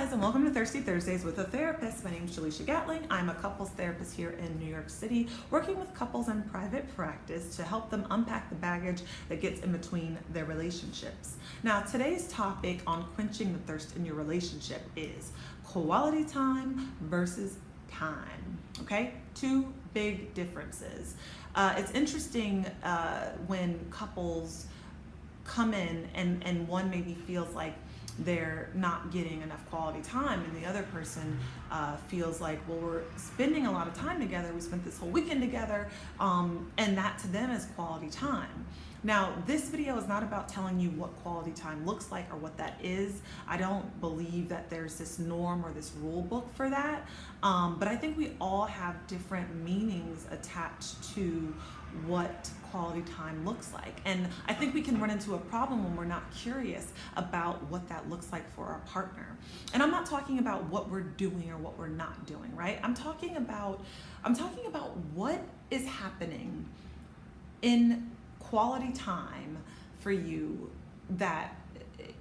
guys, and welcome to Thirsty Thursdays with a Therapist. My name is Jaleisha Gatling. I'm a couples therapist here in New York City, working with couples in private practice to help them unpack the baggage that gets in between their relationships. Now, today's topic on quenching the thirst in your relationship is quality time versus time. Okay, two big differences. It's interesting when couples come in and one maybe feels like they're not getting enough quality time, and the other person feels like, well, we're spending a lot of time together, we spent this whole weekend together, and that to them is quality time. Now, this video is not about telling you what quality time looks like or what that is. I don't believe that there's this norm or this rule book for that, but I think we all have different meanings attached to what quality time looks like. And I think we can run into a problem when we're not curious about what that looks like for our partner. And I'm not talking about what we're doing or what we're not doing, right? I'm talking about what is happening in quality time for you that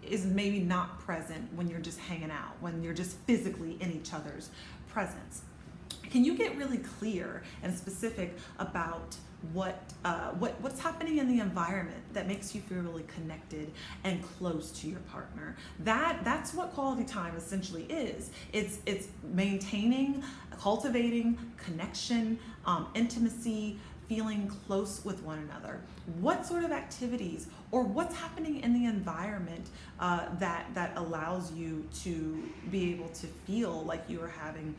is maybe not present when you're just hanging out, when you're just physically in each other's presence. Can you get really clear and specific about what's happening in the environment that makes you feel really connected and close to your partner? That's what quality time essentially is. It's maintaining, cultivating connection, intimacy, feeling close with one another. What sort of activities or what's happening in the environment that allows you to be able to feel like you are having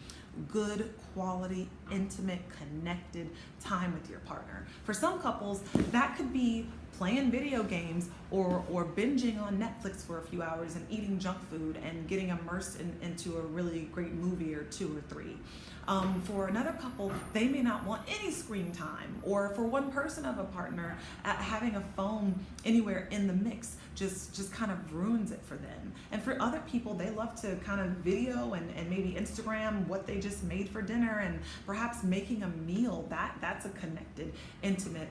good quality, intimate, connected time with your partner? For some couples, that could be playing video games or binging on Netflix for a few hours and eating junk food and getting immersed into a really great movie or two or three. For another couple, they may not want any screen time, or for one person of a partner, having a phone anywhere in the mix just kind of ruins it for them. And for other people, they love to kind of video and maybe Instagram what they just made for dinner, and perhaps making a meal. That's a connected, intimate,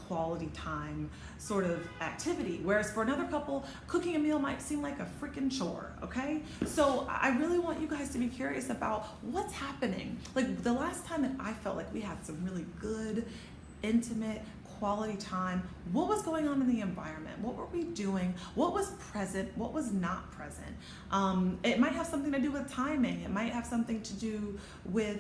quality time sort of activity. Whereas for another couple, cooking a meal might seem like a freaking chore, okay? So I really want you guys to be curious about what's happening. Like the last time that I felt like we had some really good, intimate, quality time, what was going on in the environment? What were we doing? What was present? What was not present? It might have something to do with timing. It might have something to do with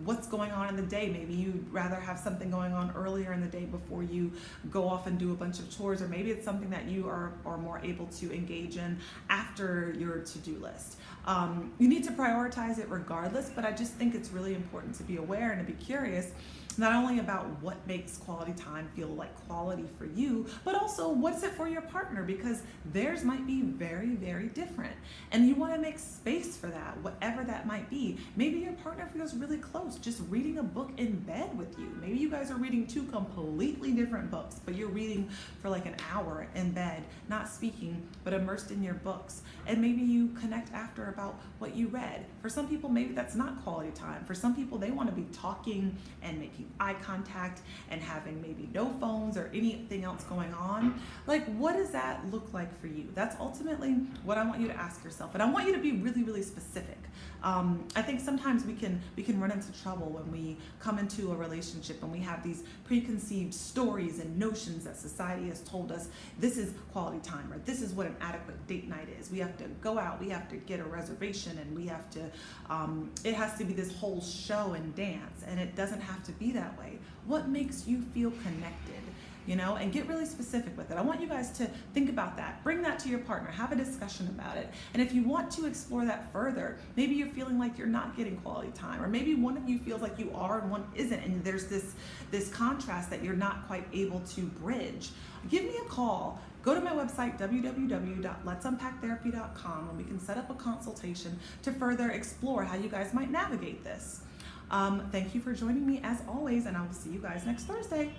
what's going on in the day. Maybe you'd rather have something going on earlier in the day before you go off and do a bunch of chores, or maybe it's something that you are more able to engage in after your to-do list. You need to prioritize it regardless, but I just think it's really important to be aware and to be curious, not only about what makes quality time feel like quality for you, but also what's it for your partner, because theirs might be very, very different. And you want to make space for that, whatever that might be. Maybe your partner feels really close just reading a book in bed with you. Maybe you guys are reading two completely different books, but you're reading for like an hour in bed, not speaking, but immersed in your books. And maybe you connect after about what you read. For some people, maybe that's not quality time. For some people, they want to be talking and making eye contact and having maybe no phones or anything else going on. Like, what does that look like for you? That's ultimately what I want you to ask yourself. And I want you to be really, really specific. I think sometimes we can run into trouble when we come into a relationship and we have these preconceived stories and notions that society has told us this is quality time, or this is what an adequate date night is. We have to go out, we have to get a reservation, and we have to, it has to be this whole show and dance, and it doesn't have to be that way. What makes you feel connected? And get really specific with it. I want you guys to think about that. Bring that to your partner. Have a discussion about it. And if you want to explore that further, maybe you're feeling like you're not getting quality time, or maybe one of you feels like you are and one isn't, and there's this contrast that you're not quite able to bridge. Give me a call. Go to my website, www.letsunpacktherapy.com, and we can set up a consultation to further explore how you guys might navigate this. Thank you for joining me as always, and I will see you guys next Thursday.